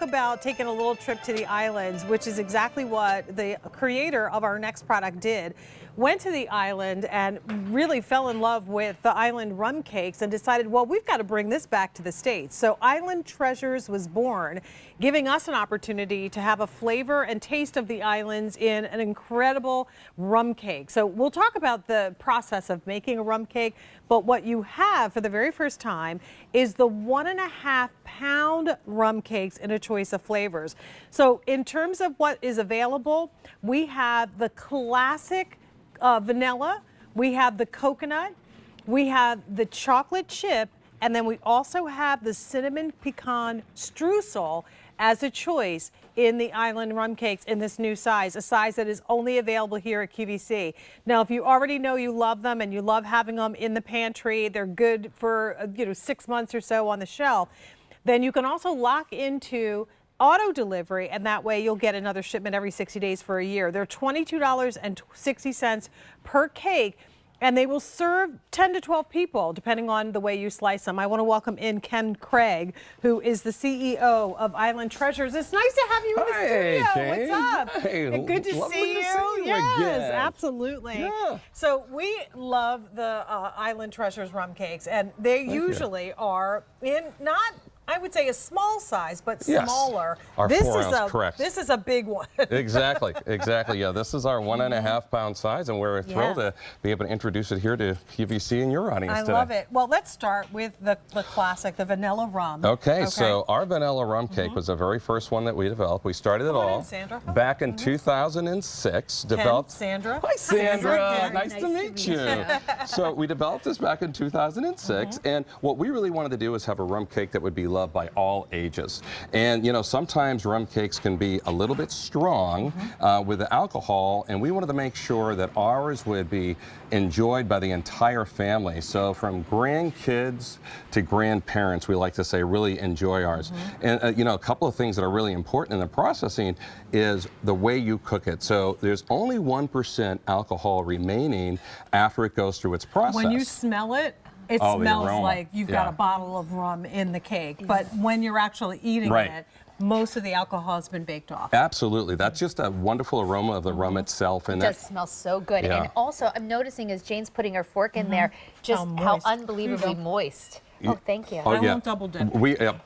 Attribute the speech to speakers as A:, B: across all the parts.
A: talk about taking a little trip to the islands, which is exactly what the creator of our next product did. Went to the island and really fell in love with the island rum cakes and decided, well, we've got to bring this back to the States. So Island Treasures was born, giving us an opportunity to have a flavor and taste of the islands in an incredible rum cake. So we'll talk about the process of making a rum cake, but what you have for the very first time is the 1.5-pound rum cakes in a choice of flavors. So in terms of what is available, we have the classic vanilla, we have the coconut, we have the chocolate chip, and then we also have the cinnamon pecan streusel as a choice in the island rum cakes in this new size, a size that is only available here at QVC. Now, if you already know you love them and you love having them in the pantry, they're good for 6 months or so on the shelf, then you can also lock into auto delivery, and that way you'll get another shipment every 60 days for a year. They're $22.60 per cake, and they will serve 10 to 12 people, depending on the way you slice them. I want to welcome in Ken Craig, who is the CEO of Island Treasures. It's nice to have you in the studio.
B: Jane.
A: What's up?
B: Hey,
A: Good to see you. Yes,
B: again.
A: absolutely.
B: Yeah.
A: So we love the Island Treasures rum cakes, and they usually are in not, I would say, a small size, but smaller.
B: Our
A: this
B: 4
A: is
B: ounce, correct.
A: This is a big one.
B: Exactly. Yeah, this is our 1.5-pound size, and we're thrilled to be able to introduce it here to QVC and your audience today.
A: I love it. Well, let's start with the classic, the vanilla rum.
B: Okay, so our vanilla rum cake was the very first one that we developed. We started it all back in 2006. Developed.
A: Sandra.
B: Hi, Sandra.
A: Ken.
B: Nice to meet you. So we developed this back in 2006, and what we really wanted to do is have a rum cake that would be loved by all ages. And sometimes rum cakes can be a little bit strong with the alcohol, and we wanted to make sure that ours would be enjoyed by the entire family. So from grandkids to grandparents, we like to say, really enjoy ours. And a couple of things that are really important in the processing is the way you cook it. So there's only 1% alcohol remaining after it goes through its process.
A: When you smell it, it smells like you've got a bottle of rum in the cake, but when you're actually eating it, most of the alcohol has been baked off.
B: Absolutely. That's just a wonderful aroma of the rum itself. And
C: it does smell so good. And also, I'm noticing as Jane's putting her fork in there, just how unbelievably moist. Oh, thank you.
A: I won't double dip.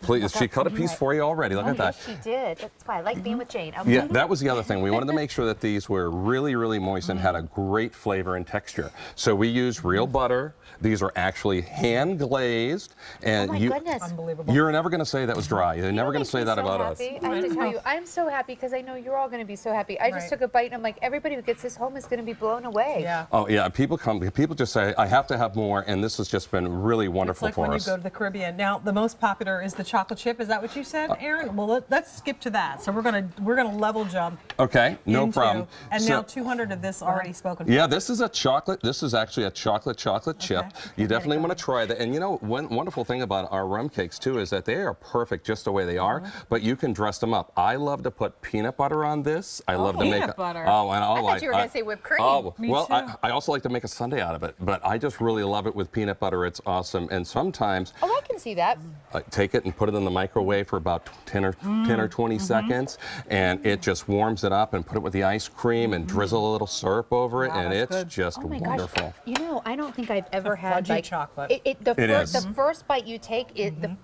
B: Please. She cut a piece for you already. Look at that.
C: Yes, she did. That's why I like being with Jane. Okay.
B: Yeah, that was the other thing. We wanted to make sure that these were really, really moist and had a great flavor and texture. So we used real butter. These are actually hand glazed. And
C: oh my goodness.
A: Unbelievable.
B: You're never going to say that was dry. You're never going to say that about us.
C: I have to tell you, I'm so happy because I know you're all going to be so happy. I just took a bite and I'm like, everybody who gets this home is going to be blown away.
A: Yeah.
B: Oh yeah, people just say, I have to have more, and this has just been really wonderful for us.
A: It's like when you go to the Caribbean. Now, the most popular is the chocolate chip. Is that what you said, Aaron? Well, let's skip to that. So we're gonna level jump.
B: Okay, no problem.
A: And now 200 of this already spoken for.
B: Yeah, this is a chocolate. This is actually a chocolate chip. You definitely want to try that. And one wonderful thing about our rum cakes too is that they are perfect just the way they are, but you can dress them up. I love to put peanut butter on this. I love to make
A: peanut butter.
B: Oh, and
C: I thought you were going to say whipped cream.
B: Oh,
A: Me
B: well,
A: too.
B: I also like to make a sundae out of it, but I just really love it with peanut butter. It's awesome. And sometimes
C: I can see that.
B: take it and put it in the microwave for about 10 or 20 seconds, and it just warms it up, and put it with the ice cream and drizzle a little syrup over it, and it's just wonderful.
C: Gosh. I don't think I've ever had
A: fudgy chocolate.
C: The first bite you take,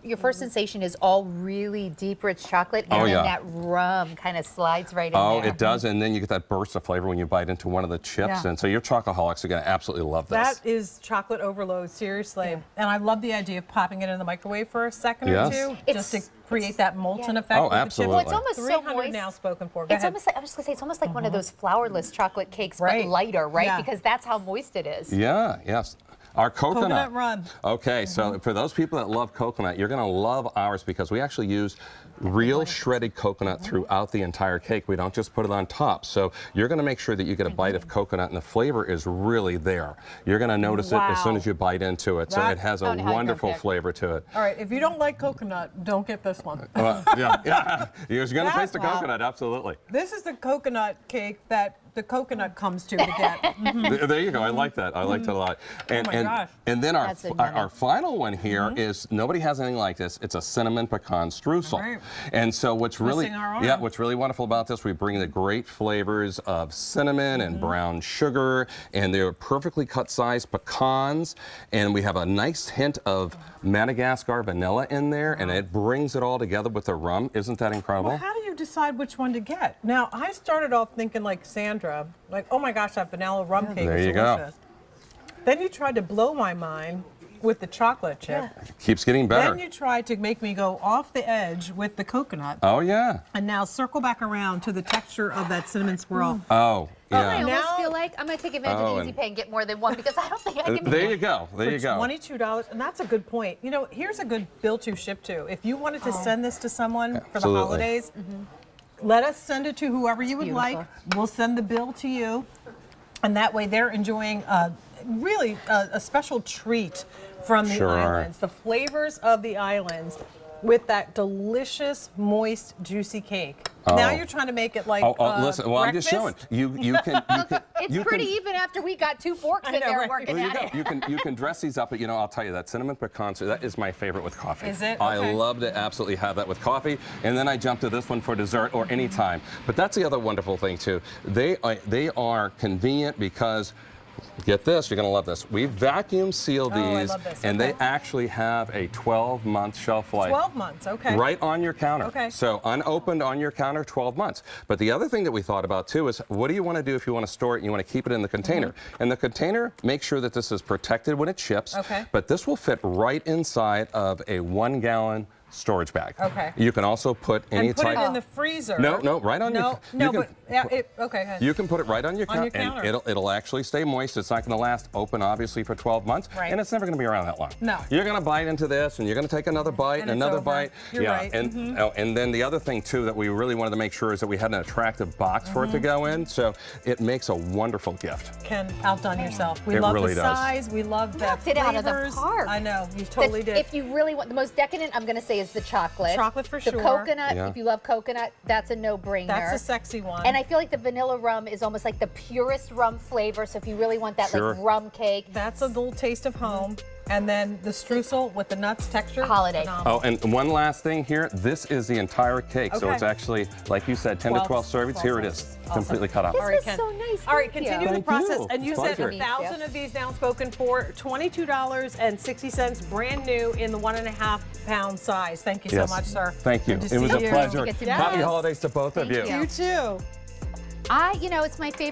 C: your first sensation is all really deep, rich chocolate, and then that rum kind of slides right in there.
B: Oh, it does, and then you get that burst of flavor when you bite into one of the chips, and so your chocoholics are going to absolutely love this.
A: That is chocolate overload, seriously. And I love the idea of popping it in the microwave for a second or two, just to create that molten effect.
B: Oh,
A: with
B: absolutely.
A: The chip.
C: Well, it's almost so moist.
A: Now spoken for.
C: It's almost like, I was going to say, it's almost like one of those flourless chocolate cakes, but lighter, right? Because that's how moist it is.
B: Yeah, yes. Our coconut
A: rum.
B: Okay, so for those people that love coconut, you're going to love ours because we actually use real shredded coconut throughout the entire cake. We don't just put it on top. So you're going to make sure that you get a bite of coconut, and the flavor is really there. You're going to notice it as soon as you bite into it. So it has a wonderful flavor to it.
A: All right, if you don't like coconut, don't get this one.
B: Yeah, you're going to taste the coconut, absolutely.
A: This is the coconut cake that the coconut comes to get.
B: There you go. I like that. I liked it a lot. And,
A: Oh my gosh.
B: and then
C: That's a yummy.
B: our final one here is nobody has anything like this. It's a cinnamon pecan streusel.
A: Right.
B: And so what's really
A: Missing our arm.
B: what's really wonderful about this, we bring the great flavors of cinnamon and brown sugar, and they're perfectly cut sized pecans, and we have a nice hint of Madagascar vanilla in there, and it brings it all together with the rum. Isn't that incredible?
A: Well, how do you decide which one to get? Now, I started off thinking like Sandra, like, oh my gosh, that vanilla rum cake
B: There
A: is
B: you go.
A: delicious. Then you tried to blow my mind with the chocolate chip.
B: Keeps getting better.
A: Then you tried to make me go off the edge with the coconut.
B: Oh yeah.
A: And now circle back around to the texture of that cinnamon swirl.
B: Oh
C: I
B: yeah.
C: almost
A: Now-
C: feel like I'm going to take advantage
B: Oh,
C: of Easy
B: and-
C: Pay and get more than one because I don't think I can.
B: There you go. There
A: For
B: you go.
A: $22, and that's a good point. You know, here's a good bill to ship to. If you wanted to send this to someone for the
B: Absolutely.
A: holidays, let us send it to whoever you would
C: Beautiful.
A: like. We'll send the bill to you, and that way they're enjoying really a special treat from the
B: Sure are.
A: islands. The flavors of the islands with that delicious, moist, juicy cake. Now
B: Oh.
A: you're trying to make it like
B: Listen. Well, I'm just showing
A: breakfast.
B: you can.
C: It's
B: you
C: pretty
B: can,
C: even after we got 2 forks
A: I
C: in
A: know,
C: there
A: right?
C: working
B: Well,
C: at it.
B: you can dress these up, but I'll tell you that cinnamon pecan, that is my favorite with coffee.
A: Is it?
B: I
A: Okay.
B: love to absolutely have that with coffee, and then I jump to this one for dessert or any time. But that's the other wonderful thing too. They are convenient because. Get this, you're going to love this. We vacuum seal
A: Oh, I
B: these,
A: love this.
B: and they
A: Okay.
B: actually have a 12-month shelf life.
A: 12 months, okay.
B: Right on your counter.
A: Okay.
B: So unopened on your counter, 12 months. But the other thing that we thought about too is what do you want to do if you want to store it and you want to keep it in the container? And the container, make sure that this is protected when it ships.
A: Okay.
B: But this will fit right inside of a 1-gallon storage bag.
A: Okay.
B: You can also put any
A: And put
B: type.
A: it in the freezer.
B: No, right on your.
A: No,
B: you can-
A: but yeah, okay. Go ahead.
B: You can put it right on your
A: On your
B: counter, and
A: counter.
B: it'll actually stay moist. It's not going to last open, obviously, for 12 months,
A: Right.
B: and it's never going to be around that long.
A: No.
B: You're going to bite into this, and you're going to take another bite,
A: And
B: and
A: it's
B: another
A: over.
B: bite.
A: You're
B: yeah,
A: right.
B: and and then the other thing too that we really wanted to make sure is that we had an attractive box for it to go in, so it makes a wonderful gift.
A: Can outdone yourself. We
B: It
A: love
B: really
A: the
B: does.
A: size. We love the
C: Knocked it out of the
A: flavors.
C: park.
A: I know you totally did.
C: If you really want the most decadent, I'm going to say is the chocolate.
A: Chocolate for
C: the
A: sure.
C: coconut,
B: Yeah.
C: if you love coconut, that's a no-brainer.
A: That's a sexy one.
C: And I feel like the vanilla rum is almost like the purest rum flavor. So if you really want that
B: Sure.
C: like rum cake,
A: That's a little taste of home. And then the streusel with the nuts texture.
C: Holiday.
A: phenomenal.
B: Oh, and one last thing here. This is the entire cake, so
A: Okay.
B: it's actually, like you said, 10 to 12 servings. Here it is,
A: 12 servings.
B: completely cut up.
C: This
A: All right,
C: was
A: Ken.
C: so nice.
A: All right,
C: Thank you.
A: continue the
B: Thank
A: process.
B: you.
A: And you
B: It's a
A: said
B: pleasure.
A: 1,000 of these now spoken for, $22.60, brand new in the 1.5-pound size. Thank you so
B: Yes.
A: much, sir.
B: Thank you.
A: Good to
B: It was
A: see
B: a
A: you.
B: pleasure.
C: Good to meet
B: Happy
C: you.
B: holidays to both of
C: Thank
B: you.
C: you.
A: You too.
C: It's my favorite.